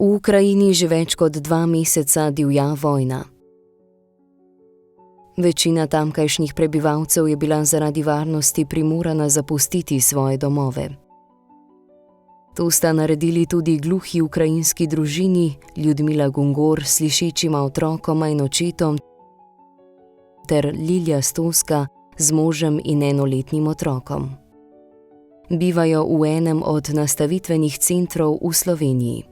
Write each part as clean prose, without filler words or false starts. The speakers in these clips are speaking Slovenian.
V Ukrajini že več kot 2 meseca divja vojna. Večina tamkajšnjih prebivalcev je bila zaradi varnosti primorana zapustiti svoje domove. To sta naredili tudi gluhi ukrajinski družini Ljudmila Gungor s slišečima otrokoma in očetom ter Lilja Stoska z možem in 1-letnim otrokom. Bivajo v enem od nastavitvenih centrov v Sloveniji.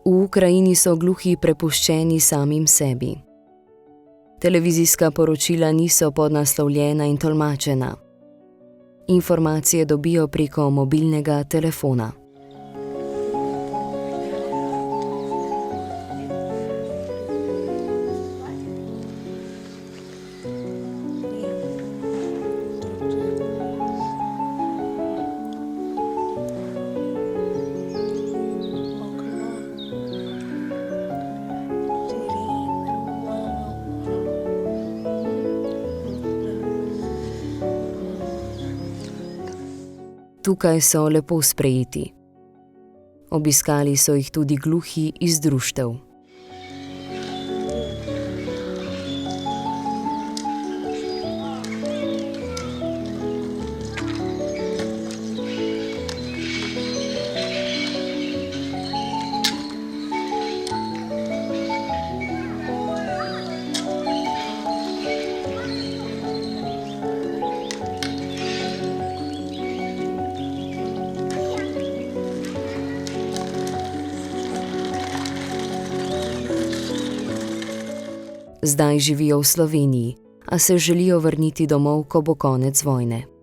V Ukrajini so gluhi prepuščeni samim sebi. Televizijska poročila niso podnaslovljena in tolmačena. Informacije dobijo preko mobilnega telefona. Tukaj so lepo sprejeti. Obiskali so jih tudi gluhi iz društev. Zdaj živijo v Sloveniji, a se želijo vrniti domov, ko bo konec vojne.